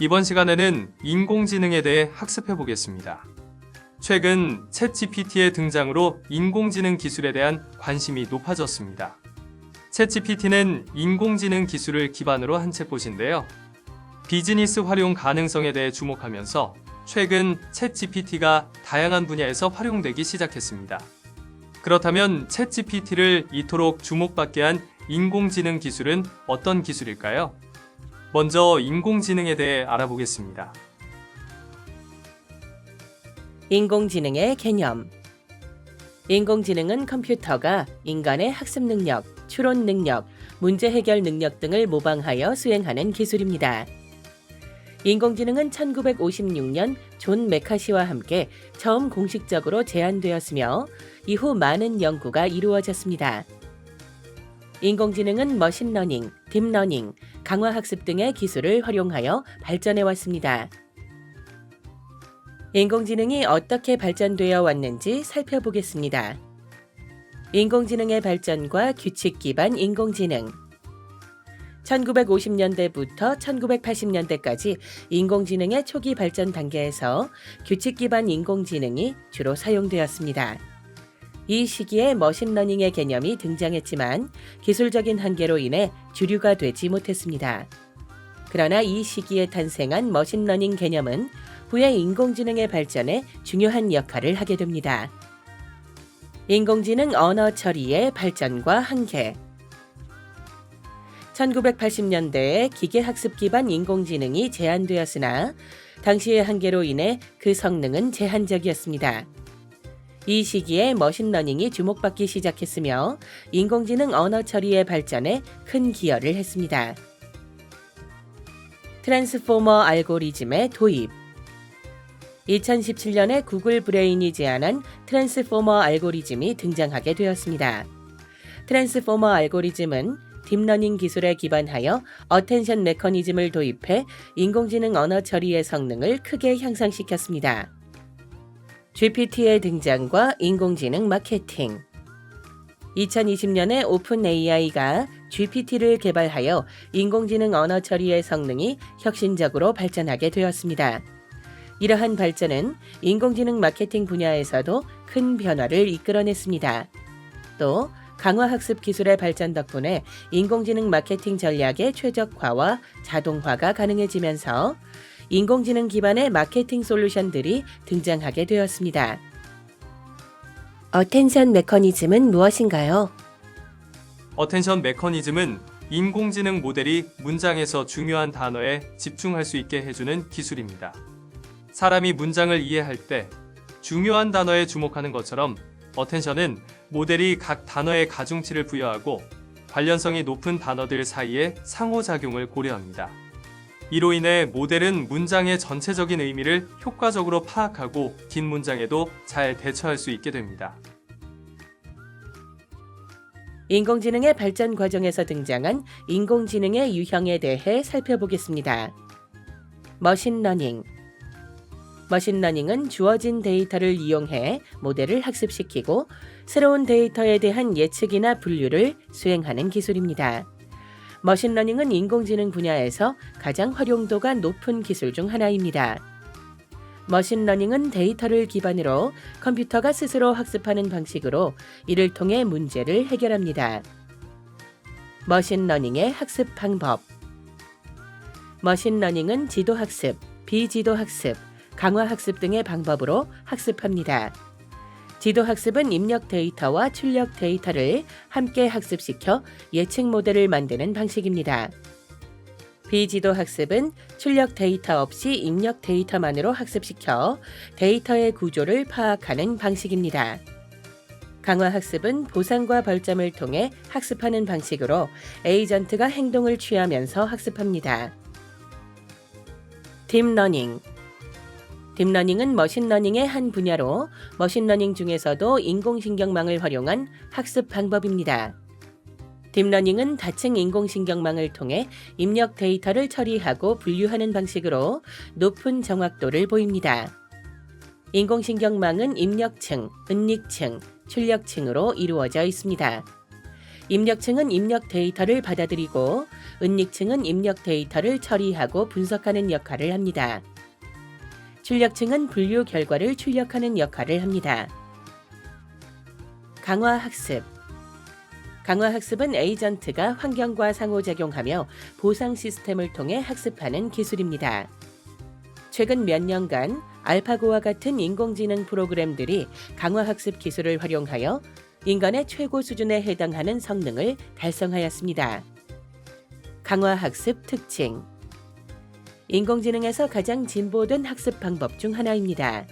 이번 시간에는 인공지능에 대해 학습해 보겠습니다. 최근 챗GPT의 등장으로 인공지능 기술에 대한 관심이 높아졌습니다. 챗GPT는 인공지능 기술을 기반으로 한 챗봇인데요. 비즈니스 활용 가능성에 대해 주목하면서 최근 챗GPT가 다양한 분야에서 활용되기 시작했습니다. 그렇다면 챗GPT를 이토록 주목받게 한 인공지능 기술은 어떤 기술일까요? 먼저 인공지능에 대해 알아보겠습니다. 인공지능의 개념. 인공지능은 컴퓨터가 인간의 학습 능력, 추론 능력, 문제 해결 능력 등을 모방하여 수행하는 기술입니다. 인공지능은 1956년 존 메카시와 함께 처음 공식적으로 제안되었으며 이후 많은 연구가 이루어졌습니다. 인공지능은 머신러닝, 딥러닝, 강화학습 등의 기술을 활용하여 발전해 왔습니다. 인공지능이 어떻게 발전되어 왔는지 살펴보겠습니다. 인공지능의 발전과 규칙 기반 인공지능. 1950년대부터 1980년대까지 인공지능의 초기 발전 단계에서 규칙 기반 인공지능이 주로 사용되었습니다. 이 시기에 머신러닝의 개념이 등장했지만 기술적인 한계로 인해 주류가 되지 못했습니다. 그러나 이 시기에 탄생한 머신러닝 개념은 후에 인공지능의 발전에 중요한 역할을 하게 됩니다. 인공지능 언어 처리의 발전과 한계. 1980년대에 기계학습 기반 인공지능이 제안되었으나 당시의 한계로 인해 그 성능은 제한적이었습니다. 이 시기에 머신러닝이 주목받기 시작했으며 인공지능 언어 처리의 발전에 큰 기여를 했습니다. 트랜스포머 알고리즘의 도입. 2017년에 구글 브레인이 제안한 트랜스포머 알고리즘이 등장하게 되었습니다. 트랜스포머 알고리즘은 딥러닝 기술에 기반하여 어텐션 메커니즘을 도입해 인공지능 언어 처리의 성능을 크게 향상시켰습니다. GPT의 등장과 인공지능 마케팅. 2020년에 오픈 AI가 GPT를 개발하여 인공지능 언어 처리의 성능이 혁신적으로 발전하게 되었습니다. 이러한 발전은 인공지능 마케팅 분야에서도 큰 변화를 이끌어냈습니다. 또 강화학습 기술의 발전 덕분에 인공지능 마케팅 전략의 최적화와 자동화가 가능해지면서 인공지능 기반의 마케팅 솔루션들이 등장하게 되었습니다. 어텐션 메커니즘은 무엇인가요? 어텐션 메커니즘은 인공지능 모델이 문장에서 중요한 단어에 집중할 수 있게 해주는 기술입니다. 사람이 문장을 이해할 때 중요한 단어에 주목하는 것처럼 어텐션은 모델이 각 단어에 가중치를 부여하고 관련성이 높은 단어들 사이에 상호작용을 고려합니다. 이로 인해 모델은 문장의 전체적인 의미를 효과적으로 파악하고 긴 문장에도 잘 대처할 수 있게 됩니다. 인공지능의 발전 과정에서 등장한 인공지능의 유형에 대해 살펴보겠습니다. 머신러닝. 머신러닝은 주어진 데이터를 이용해 모델을 학습시키고 새로운 데이터에 대한 예측이나 분류를 수행하는 기술입니다. 머신러닝은 인공지능 분야에서 가장 활용도가 높은 기술 중 하나입니다. 머신러닝은 데이터를 기반으로 컴퓨터가 스스로 학습하는 방식으로 이를 통해 문제를 해결합니다. 머신러닝의 학습 방법. 머신러닝은 지도학습, 비지도학습, 강화학습 등의 방법으로 학습합니다. 지도학습은 입력 데이터와 출력 데이터를 함께 학습시켜 예측 모델을 만드는 방식입니다. 비지도학습은 출력 데이터 없이 입력 데이터만으로 학습시켜 데이터의 구조를 파악하는 방식입니다. 강화학습은 보상과 벌점을 통해 학습하는 방식으로 에이전트가 행동을 취하면서 학습합니다. 딥러닝. 딥러닝은 머신러닝의 한 분야로 머신러닝 중에서도 인공신경망을 활용한 학습 방법입니다. 딥러닝은 다층 인공신경망을 통해 입력 데이터를 처리하고 분류하는 방식으로 높은 정확도를 보입니다. 인공신경망은 입력층, 은닉층, 출력층으로 이루어져 있습니다. 입력층은 입력 데이터를 받아들이고 은닉층은 입력 데이터를 처리하고 분석하는 역할을 합니다. 출력층은 분류 결과를 출력하는 역할을 합니다. 강화학습. 강화학습은 에이전트가 환경과 상호작용하며 보상 시스템을 통해 학습하는 기술입니다. 최근 몇 년간 알파고와 같은 인공지능 프로그램들이 강화학습 기술을 활용하여 인간의 최고 수준에 해당하는 성능을 달성하였습니다. 강화학습 특징. 인공지능에서 가장 진보된 학습 방법 중 하나입니다.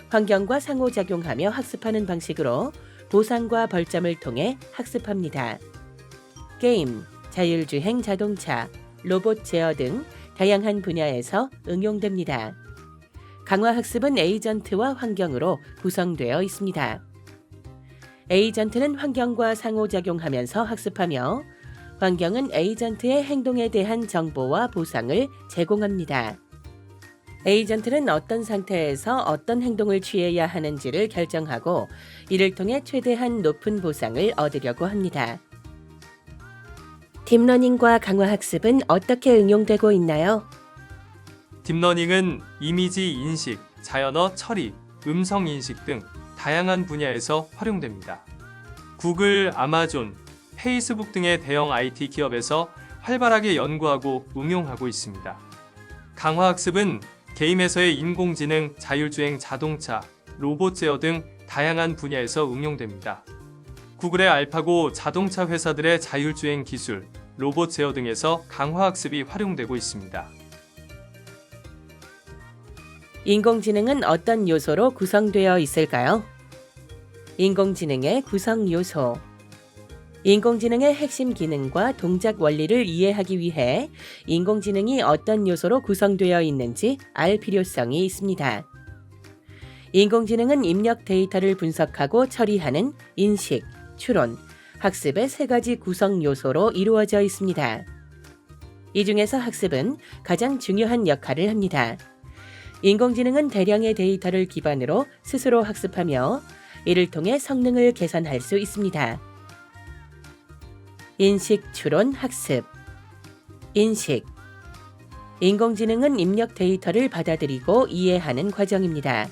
환경과 상호작용하며 학습하는 방식으로 보상과 벌점을 통해 학습합니다. 게임, 자율주행 자동차, 로봇 제어 등 다양한 분야에서 응용됩니다. 강화학습은 에이전트와 환경으로 구성되어 있습니다. 에이전트는 환경과 상호작용하면서 학습하며 환경은 에이전트의 행동에 대한 정보와 보상을 제공합니다. 에이전트는 어떤 상태에서 어떤 행동을 취해야 하는지를 결정하고 이를 통해 최대한 높은 보상을 얻으려고 합니다. 딥러닝과 강화학습은 어떻게 응용되고 있나요? 딥러닝은 이미지 인식, 자연어 처리, 음성 인식 등 다양한 분야에서 활용됩니다. 구글, 아마존, 페이스북 등의 대형 IT 기업에서 활발하게 연구하고 응용하고 있습니다. 강화학습은 게임에서의 인공지능, 자율주행 자동차, 로봇 제어 등 다양한 분야에서 응용됩니다. 구글의 알파고 자동차 회사들의 자율주행 기술, 로봇 제어 등에서 강화학습이 활용되고 있습니다. 인공지능은 어떤 요소로 구성되어 있을까요? 인공지능의 구성 요소. 인공지능의 핵심 기능과 동작 원리를 이해하기 위해 인공지능이 어떤 요소로 구성되어 있는지 알 필요성이 있습니다. 인공지능은 입력 데이터를 분석하고 처리하는 인식, 추론, 학습의 세 가지 구성 요소로 이루어져 있습니다. 이 중에서 학습은 가장 중요한 역할을 합니다. 인공지능은 대량의 데이터를 기반으로 스스로 학습하며 이를 통해 성능을 개선할 수 있습니다. 인식, 추론, 학습. 인식. 인공지능은 입력 데이터를 받아들이고 이해하는 과정입니다.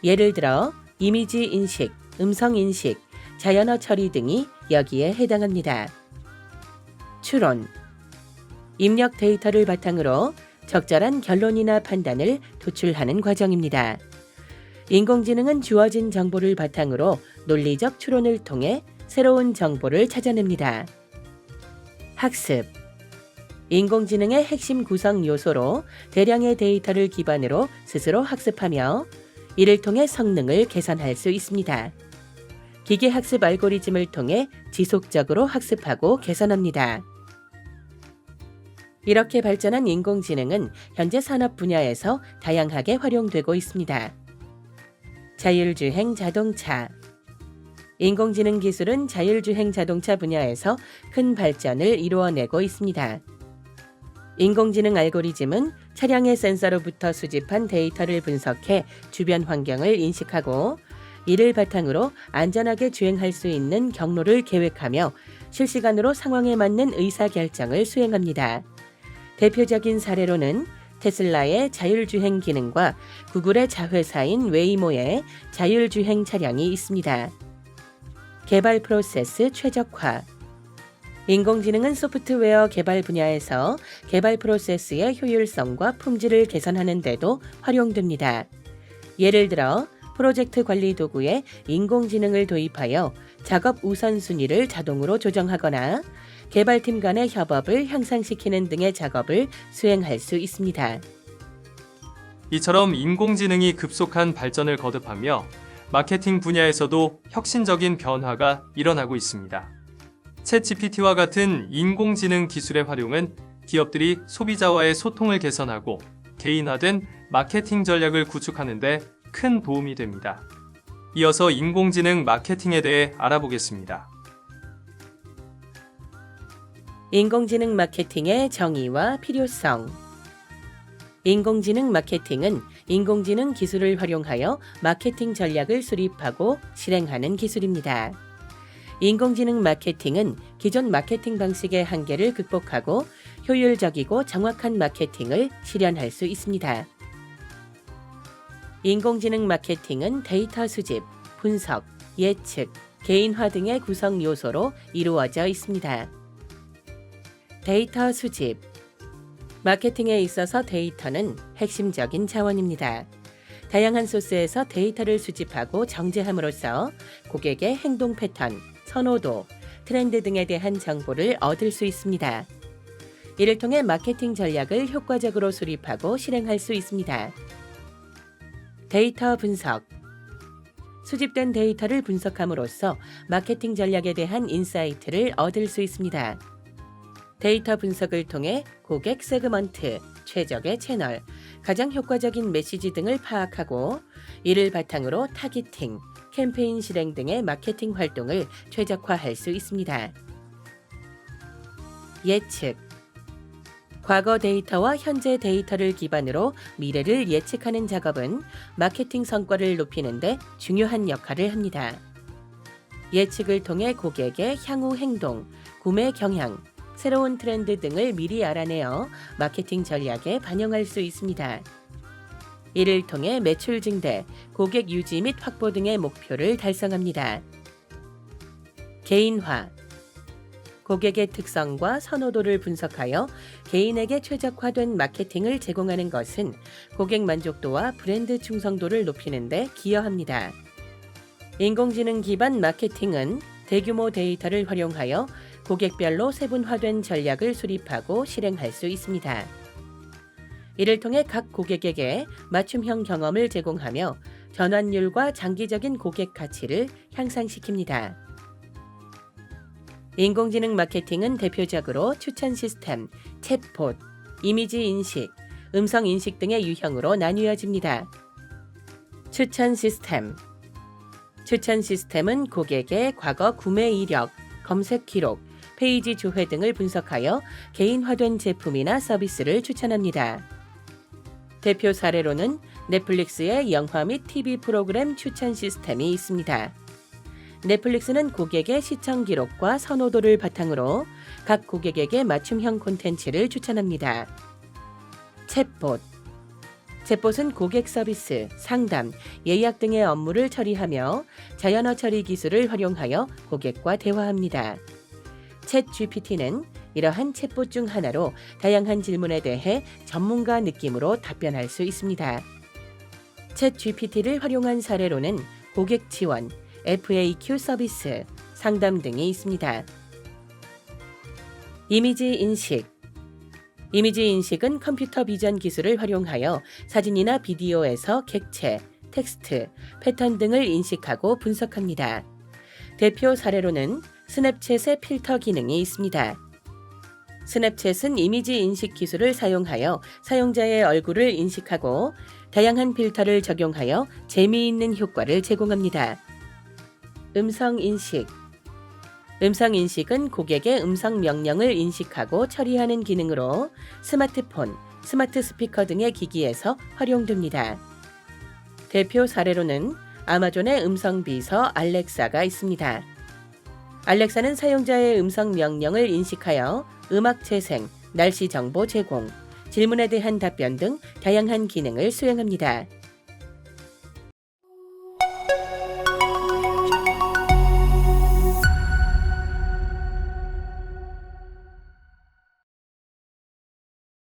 예를 들어 이미지 인식, 음성 인식, 자연어 처리 등이 여기에 해당합니다. 추론. 입력 데이터를 바탕으로 적절한 결론이나 판단을 도출하는 과정입니다. 인공지능은 주어진 정보를 바탕으로 논리적 추론을 통해 새로운 정보를 찾아냅니다. 학습. 인공지능의 핵심 구성 요소로 대량의 데이터를 기반으로 스스로 학습하며 이를 통해 성능을 개선할 수 있습니다. 기계학습 알고리즘을 통해 지속적으로 학습하고 개선합니다. 이렇게 발전한 인공지능은 현재 산업 분야에서 다양하게 활용되고 있습니다. 자율주행 자동차. 인공지능 기술은 자율주행 자동차 분야에서 큰 발전을 이루어내고 있습니다. 인공지능 알고리즘은 차량의 센서로부터 수집한 데이터를 분석해 주변 환경을 인식하고 이를 바탕으로 안전하게 주행할 수 있는 경로를 계획하며 실시간으로 상황에 맞는 의사결정을 수행합니다. 대표적인 사례로는 테슬라의 자율주행 기능과 구글의 자회사인 웨이모의 자율주행 차량이 있습니다. 개발 프로세스 최적화. 인공지능은 소프트웨어 개발 분야에서 개발 프로세스의 효율성과 품질을 개선하는 데도 활용됩니다. 예를 들어 프로젝트 관리 도구에 인공지능을 도입하여 작업 우선순위를 자동으로 조정하거나 개발팀 간의 협업을 향상시키는 등의 작업을 수행할 수 있습니다. 이처럼 인공지능이 급속한 발전을 거듭하며 마케팅 분야에서도 혁신적인 변화가 일어나고 있습니다. 챗GPT와 같은 인공지능 기술의 활용은 기업들이 소비자와의 소통을 개선하고 개인화된 마케팅 전략을 구축하는 데 큰 도움이 됩니다. 이어서 인공지능 마케팅에 대해 알아보겠습니다. 인공지능 마케팅의 정의와 필요성. 인공지능 마케팅은 인공지능 기술을 활용하여 마케팅 전략을 수립하고 실행하는 기술입니다. 인공지능 마케팅은 기존 마케팅 방식의 한계를 극복하고 효율적이고 정확한 마케팅을 실현할 수 있습니다. 인공지능 마케팅은 데이터 수집, 분석, 예측, 개인화 등의 구성 요소로 이루어져 있습니다. 데이터 수집. 마케팅에 있어서 데이터는 핵심적인 자원입니다. 다양한 소스에서 데이터를 수집하고 정제함으로써 고객의 행동 패턴, 선호도, 트렌드 등에 대한 정보를 얻을 수 있습니다. 이를 통해 마케팅 전략을 효과적으로 수립하고 실행할 수 있습니다. 데이터 분석. 수집된 데이터를 분석함으로써 마케팅 전략에 대한 인사이트를 얻을 수 있습니다. 데이터 분석을 통해 고객 세그먼트, 최적의 채널, 가장 효과적인 메시지 등을 파악하고 이를 바탕으로 타깃팅, 캠페인 실행 등의 마케팅 활동을 최적화할 수 있습니다. 예측. 과거 데이터와 현재 데이터를 기반으로 미래를 예측하는 작업은 마케팅 성과를 높이는 데 중요한 역할을 합니다. 예측을 통해 고객의 향후 행동, 구매 경향, 새로운 트렌드 등을 미리 알아내어 마케팅 전략에 반영할 수 있습니다. 이를 통해 매출 증대, 고객 유지 및 확보 등의 목표를 달성합니다. 개인화. 고객의 특성과 선호도를 분석하여 개인에게 최적화된 마케팅을 제공하는 것은 고객 만족도와 브랜드 충성도를 높이는 데 기여합니다. 인공지능 기반 마케팅은 대규모 데이터를 활용하여 고객별로 세분화된 전략을 수립하고 실행할 수 있습니다. 이를 통해 각 고객에게 맞춤형 경험을 제공하며 전환율과 장기적인 고객 가치를 향상시킵니다. 인공지능 마케팅은 대표적으로 추천 시스템, 챗봇, 이미지 인식, 음성 인식 등의 유형으로 나뉘어집니다. 추천 시스템. 추천 시스템은 고객의 과거 구매 이력, 검색 기록, 페이지 조회 등을 분석하여 개인화된 제품이나 서비스를 추천합니다. 대표 사례로는 넷플릭스의 영화 및 TV 프로그램 추천 시스템이 있습니다. 넷플릭스는 고객의 시청 기록과 선호도를 바탕으로 각 고객에게 맞춤형 콘텐츠를 추천합니다. 챗봇. 챗봇은 고객 서비스, 상담, 예약 등의 업무를 처리하며 자연어 처리 기술을 활용하여 고객과 대화합니다. 챗 GPT는 이러한 챗봇 중 하나로 다양한 질문에 대해 전문가 느낌으로 답변할 수 있습니다. 챗 GPT를 활용한 사례로는 고객 지원, FAQ 서비스, 상담 등이 있습니다. 이미지 인식. 이미지 인식은 컴퓨터 비전 기술을 활용하여 사진이나 비디오에서 객체, 텍스트, 패턴 등을 인식하고 분석합니다. 대표 사례로는 스냅챗의 필터 기능이 있습니다. 스냅챗은 이미지 인식 기술을 사용하여 사용자의 얼굴을 인식하고 다양한 필터를 적용하여 재미있는 효과를 제공합니다. 음성 인식. 음성 인식은 고객의 음성 명령을 인식하고 처리하는 기능으로 스마트폰, 스마트 스피커 등의 기기에서 활용됩니다. 대표 사례로는 아마존의 음성 비서 알렉사가 있습니다. 알렉사는 사용자의 음성 명령을 인식하여 음악 재생, 날씨 정보 제공, 질문에 대한 답변 등 다양한 기능을 수행합니다.